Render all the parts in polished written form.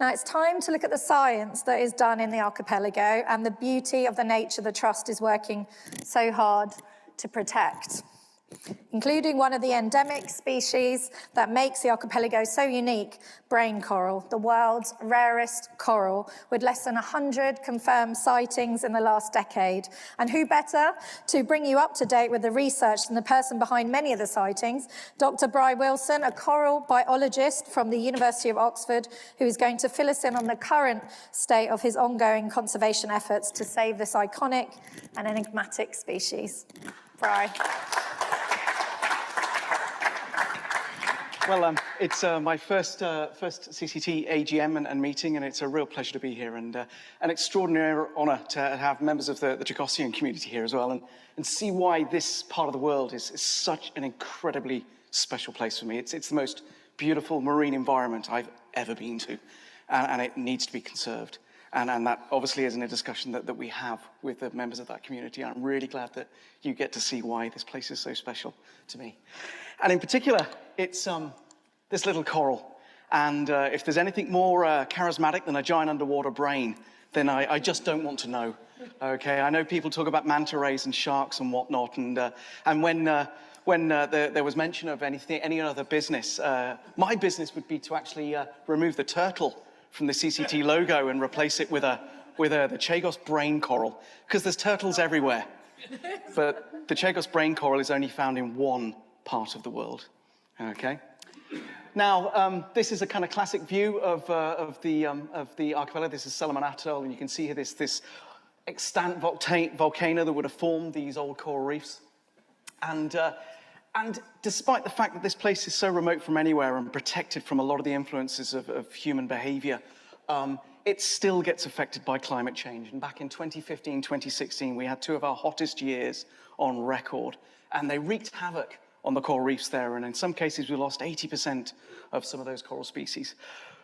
Now it's time to look at the science that is done in the archipelago and the beauty of the nature the Trust is working so hard to protect, including one of the endemic species that makes the archipelago so unique, brain coral, the world's rarest coral, with less than 100 confirmed sightings in the last decade. And who better to bring you up to date with the research than the person behind many of the sightings, Dr. Bryan Wilson, a coral biologist from the University of Oxford, who is going to fill us in on the current state of his ongoing conservation efforts to save this iconic and enigmatic species. Bryan. Well, it's my first CCT AGM and meeting, and it's a real pleasure to be here, and an extraordinary honour to have members of the Chagosian community here as well, and see why this part of the world is such an incredibly special place for me. It's the most beautiful marine environment I've ever been to, and it needs to be conserved. And that obviously isn't a discussion that we have with the members of that community. I'm really glad that you get to see why this place is so special to me. And in particular, it's this little coral. And if there's anything more charismatic than a giant underwater brain, then I just don't want to know. Okay, I know people talk about manta rays and sharks and whatnot, and when there was mention of any other business, my business would be to actually remove the turtle from the CCT logo and replace it with the Chagos brain coral, because there's turtles everywhere. But the Chagos brain coral is only found in one part of the world, okay? Now, this is a kind of classic view of the archipelago. This is Solomon Atoll, and you can see here this extant volcano that would have formed these old coral reefs. And despite the fact that this place is so remote from anywhere and protected from a lot of the influences of human behavior, it still gets affected by climate change. And back in 2015, 2016, we had two of our hottest years on record, and they wreaked havoc on the coral reefs there. And in some cases, we lost 80% of some of those coral species.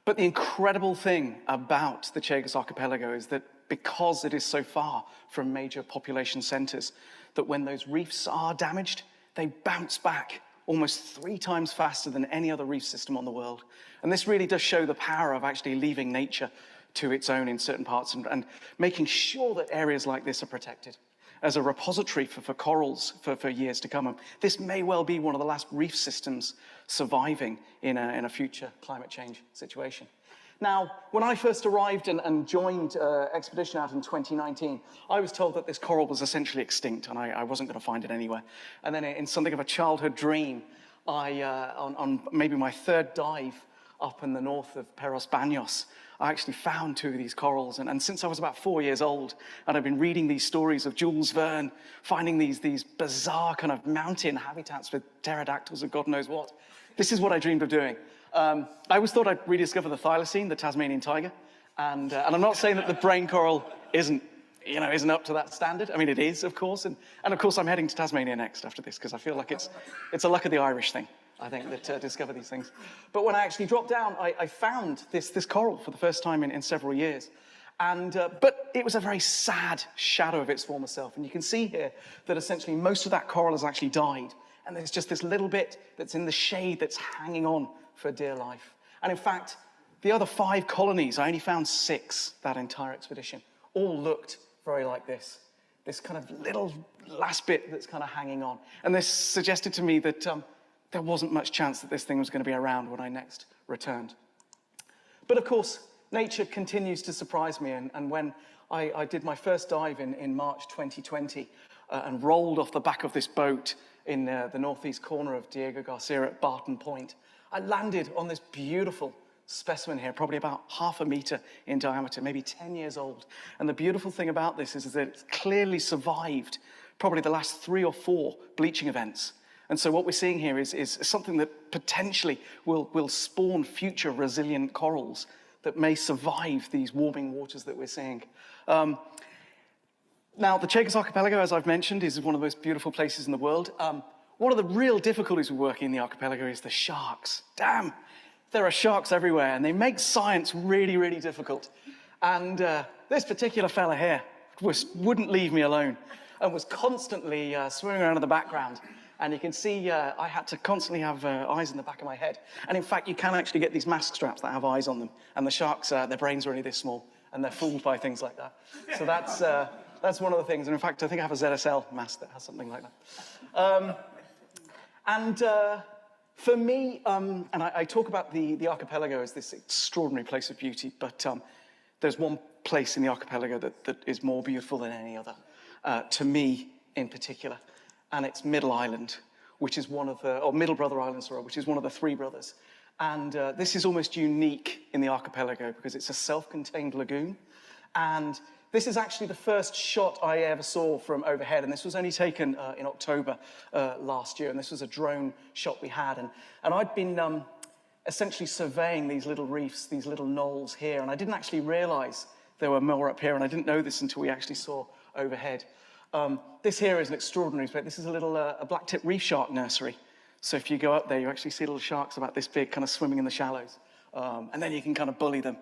But the incredible thing about the Chagos archipelago is that because it is so far from major population centers, that when those reefs are damaged, they bounce back almost 3 times faster than any other reef system on the world. And this really does show the power of actually leaving nature to its own in certain parts and making sure that areas like this are protected as a repository for corals for years to come. And this may well be one of the last reef systems surviving in a future climate change situation. Now, when I first arrived and joined Expedition out in 2019, I was told that this coral was essentially extinct, and I wasn't going to find it anywhere. And then in something of a childhood dream, on maybe my 3rd dive up in the north of Peros Baños, I actually found 2 of these corals. And since I was about 4 years old, and I've been reading these stories of Jules Verne, finding these bizarre kind of mountain habitats with pterodactyls and God knows what, this is what I dreamed of doing. I always thought I'd rediscover the thylacine, the Tasmanian tiger, and I'm not saying that the brain coral isn't up to that standard. I mean, it is, of course, and of course I'm heading to Tasmania next after this, because I feel like it's a luck of the Irish thing, I think, that discover these things. But when I actually dropped down, I found this coral for the first time in several years, but it was a very sad shadow of its former self, and you can see here that essentially most of that coral has actually died, and there's just this little bit that's in the shade that's hanging on for dear life. And in fact, the other 5 colonies, I only found 6 that entire expedition, all looked very like this kind of little last bit that's kind of hanging on. And this suggested to me that there wasn't much chance that this thing was going to be around when I next returned. But of course, nature continues to surprise me, and when I did my first dive in March 2020 and rolled off the back of this boat in the northeast corner of Diego Garcia at Barton Point, I landed on this beautiful specimen here, probably about 1/2 meter in diameter, maybe 10 years old. And the beautiful thing about this is that it's clearly survived probably the last 3 or 4 bleaching events. And so what we're seeing here is something that potentially will spawn future resilient corals that may survive these warming waters that we're seeing. Now, the Chagos archipelago, as I've mentioned, is one of the most beautiful places in the world. One of the real difficulties with working in the archipelago is the sharks. Damn, there are sharks everywhere, and they make science really, really difficult. And this particular fella here wouldn't leave me alone and was constantly swimming around in the background. And you can see I had to constantly have eyes in the back of my head. And in fact, you can actually get these mask straps that have eyes on them. And the sharks, their brains are only this small, and they're fooled by things like that. So that's one of the things. And in fact, I think I have a ZSL mask that has something like that. For me, and I talk about the archipelago as this extraordinary place of beauty, but there's one place in the archipelago that is more beautiful than any other, to me in particular. And it's Middle Island, which is one of the, or Middle Brother Island, sorry, which is one of the three brothers. And this is almost unique in the archipelago because it's a self-contained lagoon. And this is actually the first shot I ever saw from overhead. And this was only taken in October last year. And this was a drone shot we had. And I'd been essentially surveying these little reefs, these little knolls here. And I didn't actually realize there were more up here. And I didn't know this until we actually saw overhead. This here is an extraordinary space. This is a little a black-tip reef shark nursery. So if you go up there, you actually see little sharks about this big kind of swimming in the shallows. And then you can kind of bully them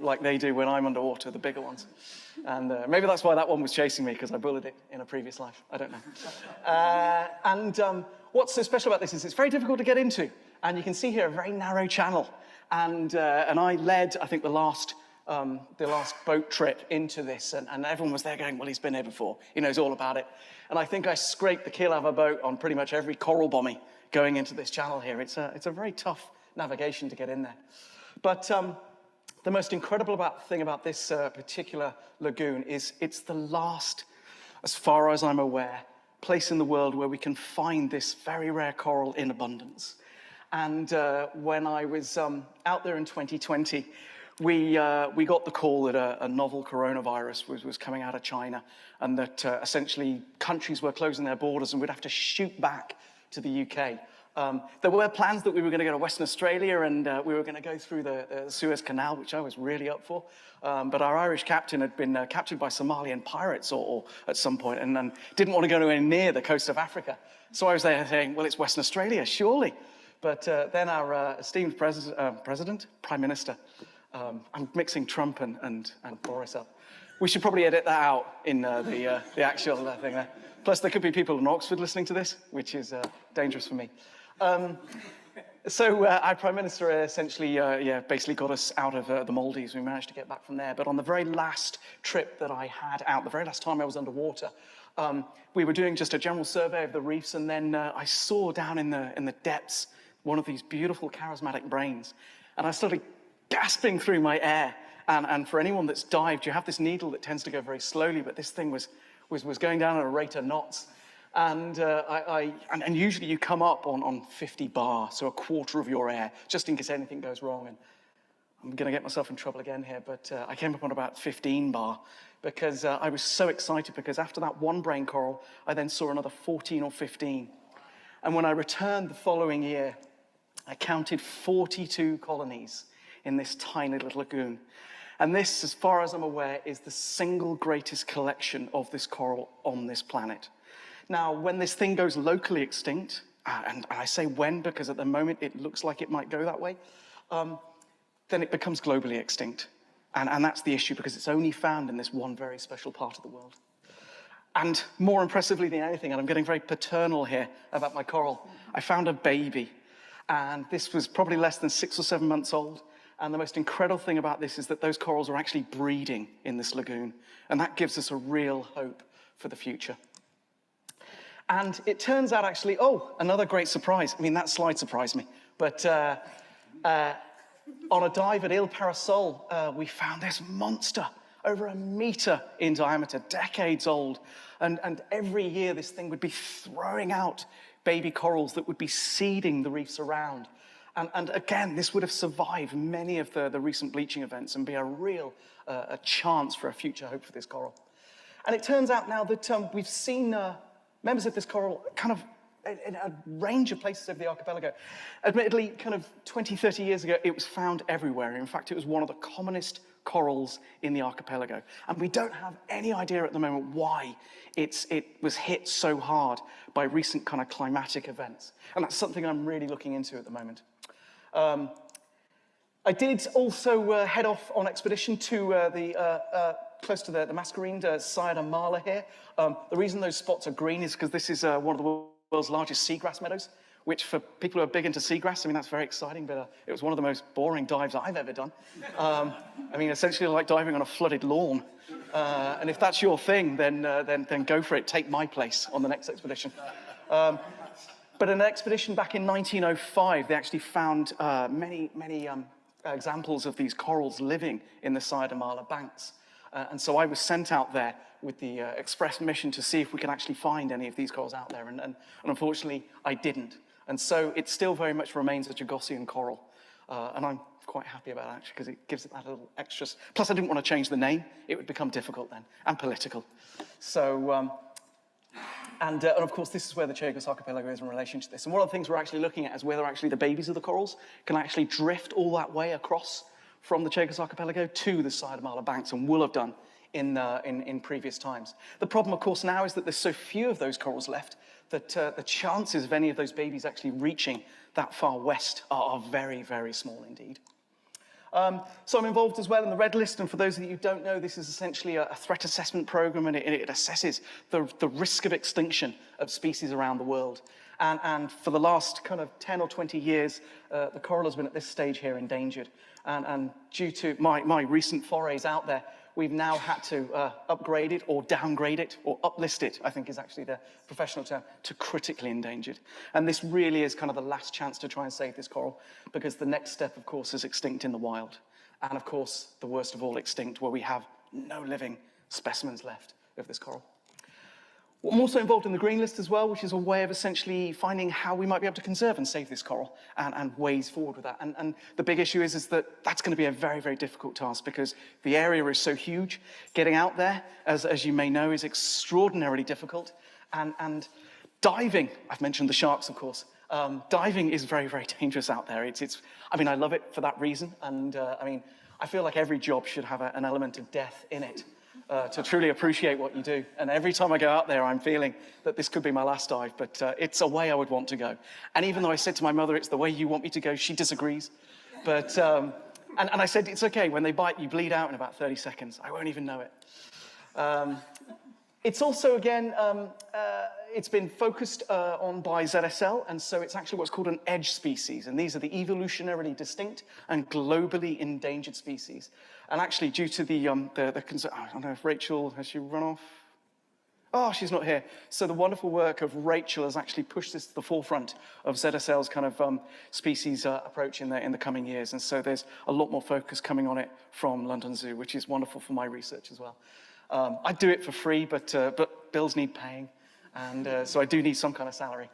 like they do when I'm underwater, the bigger ones. And maybe that's why that one was chasing me, because I bullied it in a previous life. I don't know. What's so special about this is it's very difficult to get into. And you can see here a very narrow channel. And I led, I think, the last boat trip into this, and everyone was there going, well, he's been here before. He knows all about it. And I think I scraped the keel out of a boat on pretty much every coral bommy going into this channel here. It's a very tough navigation to get in there. But the most incredible thing about this particular lagoon is it's the last, as far as I'm aware, place in the world where we can find this very rare coral in abundance. And when I was out there in 2020, we got the call that a novel coronavirus was coming out of China, and that essentially countries were closing their borders and we'd have to shoot back to the UK. There were plans that we were going to go to Western Australia and we were going to go through the Suez Canal, which I was really up for. But our Irish captain had been captured by Somalian pirates or at some point and didn't want to go anywhere near the coast of Africa. So I was there saying, well, it's Western Australia, surely. But then our esteemed Prime Minister, I'm mixing Trump and Boris up. We should probably edit that out in the actual thing there. Plus, there could be people in Oxford listening to this, which is dangerous for me. So our Prime Minister essentially, basically got us out of the Maldives. We managed to get back from there. But on the very last trip that I had out, the very last time I was underwater, we were doing just a general survey of the reefs, and then I saw down in the depths one of these beautiful charismatic brains, and I started gasping through my air. And for anyone that's dived, you have this needle that tends to go very slowly, but this thing was going down at a rate of knots. And usually you come up on 50 bar, so a quarter of your air, just in case anything goes wrong. And I'm going to get myself in trouble again here, but I came up on about 15 bar because I was so excited, because after that one brain coral, I then saw another 14 or 15. And when I returned the following year, I counted 42 colonies in this tiny little lagoon. And this, as far as I'm aware, is the single greatest collection of this coral on this planet. Now, when this thing goes locally extinct, and I say when because at the moment it looks like it might go that way, then it becomes globally extinct. And that's the issue, because it's only found in this one very special part of the world. And more impressively than anything, and I'm getting very paternal here about my coral, I found a baby. And this was probably less than 6 or 7 months old. And the most incredible thing about this is that those corals are actually breeding in this lagoon. And that gives us a real hope for the future. And it turns out actually, another great surprise. I mean, that slide surprised me. But on a dive at Ile Parasol, we found this monster, over 1 meter in diameter, decades old. And every year this thing would be throwing out baby corals that would be seeding the reefs around. And again, this would have survived many of the recent bleaching events and be a real a chance for a future hope for this coral. And it turns out now that we've seen members of this coral kind of in a range of places over the archipelago. Admittedly, kind of 20, 30 years ago, it was found everywhere. In fact, it was one of the commonest corals in the archipelago. And we don't have any idea at the moment why it was hit so hard by recent kind of climatic events. And that's something I'm really looking into at the moment. I did also head off on expedition to close to the mascarined Sayada Mala here. The reason those spots are green is because this is one of the world's largest seagrass meadows, which for people who are big into seagrass, I mean, that's very exciting, but it was one of the most boring dives I've ever done. I mean, essentially like diving on a flooded lawn. And if that's your thing, then go for it. Take my place on the next expedition. But in an expedition back in 1905, they actually found many examples of these corals living in the Sierra banks. And so I was sent out there with the express mission to see if we could actually find any of these corals out there. And unfortunately, I didn't. And so it still very much remains a Chagossian coral. And I'm quite happy about that, actually, because it gives it that little extra. Plus, I didn't want to change the name. It would become difficult then, and political. So, and of course, this is where the Chagos archipelago is in relation to this. And one of the things we're actually looking at is whether actually the babies of the corals can actually drift all that way across from the Chagos archipelago to the Sierra banks, and will have done in previous times. The problem, of course, now is that there's so few of those corals left that the chances of any of those babies actually reaching that far west are very, very small indeed. So I'm involved as well in the Red List, and for those of you who don't know, this is essentially a threat assessment program, and it assesses the risk of extinction of species around the world. And for the last kind of 10 or 20 years, the coral has been at this stage here endangered. And due to my recent forays out there, we've now had to upgrade it or downgrade it or uplist it, I think is actually the professional term, to critically endangered. And this really is kind of the last chance to try and save this coral, because the next step, of course, is extinct in the wild. And of course, the worst of all, extinct, where we have no living specimens left of this coral. I'm also involved in the Green List as well, which is a way of essentially finding how we might be able to conserve and save this coral, and ways forward with that. And the big issue is that that's going to be a very, very difficult task, because the area is so huge. Getting out there, as you may know, is extraordinarily difficult. And diving, I've mentioned the sharks, of course. Diving is very, very dangerous out there. I mean, I love it for that reason. And I mean, I feel like every job should have an element of death in it. To truly appreciate what you do. And every time I go out there, I'm feeling that this could be my last dive, but it's a way I would want to go. And even though I said to my mother, it's the way you want me to go, she disagrees. But, and I said, it's okay, when they bite, you bleed out in about 30 seconds. I won't even know it. It's also, again, it's been focused on by ZSL, and so it's actually what's called an edge species, and these are the evolutionarily distinct and globally endangered species. And actually, due to the concern, I don't know if Rachel, has she run off? Oh, she's not here. So the wonderful work of Rachel has actually pushed this to the forefront of ZSL's kind of species approach in the coming years, and so there's a lot more focus coming on it from London Zoo, which is wonderful for my research as well. I do it for free, but bills need paying, and so I do need some kind of salary.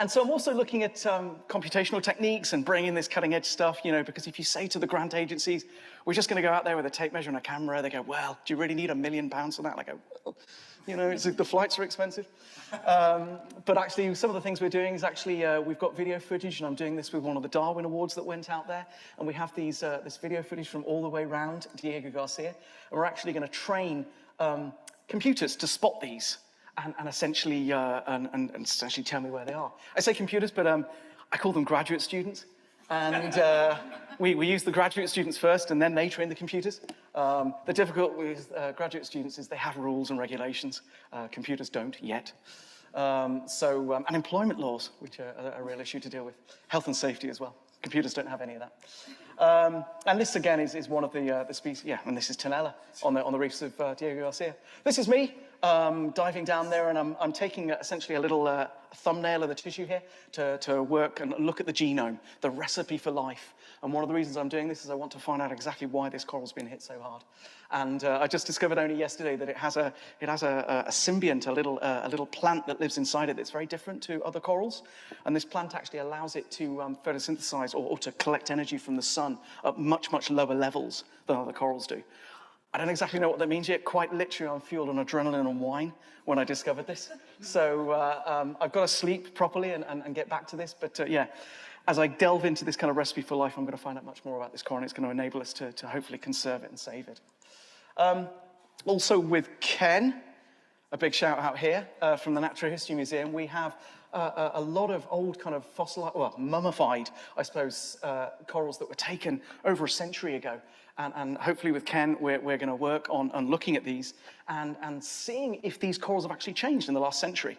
And so I'm also looking at computational techniques and bringing this cutting-edge stuff, you know, because if you say to the grant agencies, we're just going to go out there with a tape measure and a camera, they go, well, do you really need £1 million for that? And I go, well, you know, the flights are expensive. But actually, some of the things we're doing is actually, we've got video footage, and I'm doing this with one of the Darwin Awards that went out there. And we have this video footage from all the way around Diego Garcia. And we're actually going to train computers to spot these. And essentially, essentially tell me where they are. I say computers, but I call them graduate students. And we use the graduate students first, and then they train the computers. The difficult with graduate students is they have rules and regulations. Computers don't yet. And employment laws, which are a real issue to deal with. Health and safety as well. Computers don't have any of that. And this, again, is one of the species. Yeah, and this is Tenella on the reefs of Diego Garcia. This is me. Diving down there, and I'm taking essentially a little thumbnail of the tissue here to work and look at the genome, the recipe for life. And one of the reasons I'm doing this is I want to find out exactly why this coral's been hit so hard. And I just discovered only yesterday that it has a symbiont, a little plant that lives inside it that's very different to other corals. And this plant actually allows it to photosynthesize or to collect energy from the sun at much, much lower levels than other corals do. I don't exactly know what that means yet. Quite literally, I'm fueled on adrenaline and wine when I discovered this. So I've got to sleep properly and get back to this. But yeah, as I delve into this kind of recipe for life, I'm going to find out much more about this coral, and it's going to enable us to hopefully conserve it and save it. Also with Ken, a big shout out here from the Natural History Museum. We have a lot of old kind of fossilized, well, mummified, I suppose, corals that were taken over a century ago. And hopefully with Ken, we're going to work on looking at these and seeing if these corals have actually changed in the last century.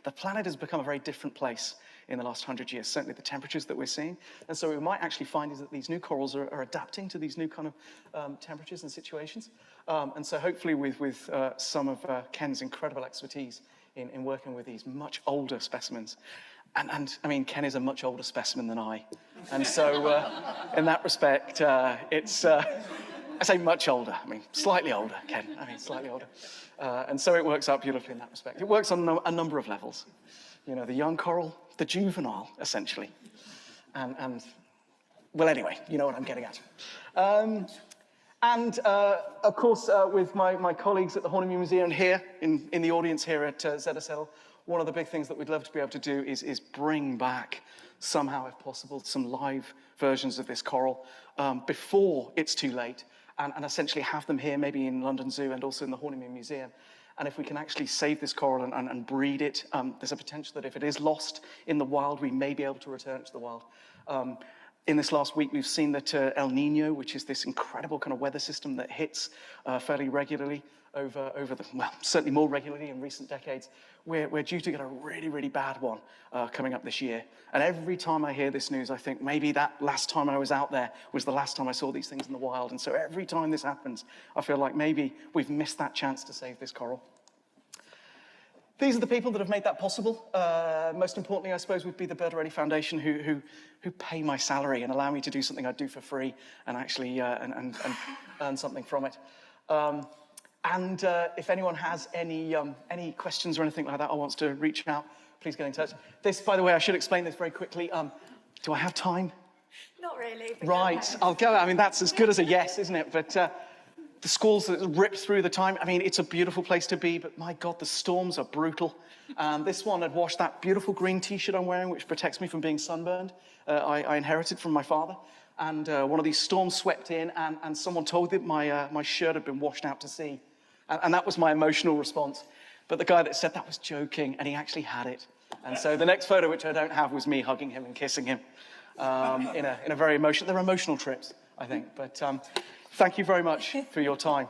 The planet has become a very different place in the last 100 years, certainly the temperatures that we're seeing. And so what we might actually find is that these new corals are adapting to these new kind of temperatures and situations. And so hopefully with some of Ken's incredible expertise in working with these much older specimens, and I mean, Ken is a much older specimen than I. And so in that respect, it's, I say much older, I mean, slightly older, Ken, I mean, slightly older. And so it works out beautifully in that respect. It works on a number of levels. You know, the young coral, the juvenile, essentially. And well, anyway, you know what I'm getting at. Of course, with my colleagues at the Horniman Museum here, in the audience here at ZSL, one of the big things that we'd love to be able to do is bring back, somehow, if possible, some live versions of this coral before it's too late, and essentially have them here, maybe in London Zoo and also in the Horniman Museum. And if we can actually save this coral and breed it, there's a potential that if it is lost in the wild, we may be able to return it to the wild. In this last week, we've seen that El Nino, which is this incredible kind of weather system that hits fairly regularly over the, well, certainly more regularly in recent decades, we're due to get a really, really bad one coming up this year. And every time I hear this news, I think maybe that last time I was out there was the last time I saw these things in the wild. And so every time this happens, I feel like maybe we've missed that chance to save this coral. These are the people that have made that possible. Most importantly, I suppose, would be the Bird Already Foundation, who pay my salary and allow me to do something I do for free and actually and earn something from it. If anyone has any questions or anything like that or wants to reach out, please get in touch. This, by the way, I should explain this very quickly. Do I have time? Not really. Right, I'll go. I mean, that's as good as a yes, isn't it? But the squalls that rip through the time, I mean, it's a beautiful place to be, but my God, the storms are brutal. This one had washed that beautiful green T-shirt I'm wearing, which protects me from being sunburned. I inherited from my father. And one of these storms swept in, and someone told that my shirt had been washed out to sea. And that was my emotional response. But the guy that said that was joking, and he actually had it. And so the next photo, which I don't have, was me hugging him and kissing him in a very emotional, they're emotional trips, I think. But thank you very much for your time.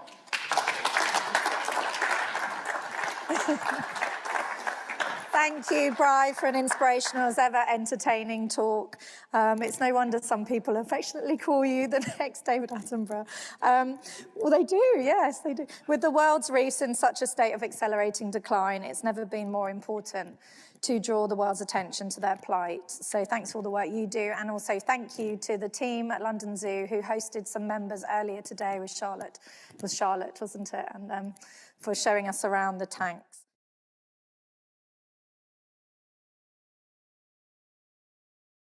Thank you, Bryan, for an inspirational as ever entertaining talk. It's no wonder some people affectionately call you the next David Attenborough. Well, they do, yes, they do. With the world's reefs in such a state of accelerating decline, it's never been more important to draw the world's attention to their plight. So thanks for all the work you do, and also thank you to the team at London Zoo who hosted some members earlier today with Charlotte. It was Charlotte, wasn't it? And for showing us around the tanks.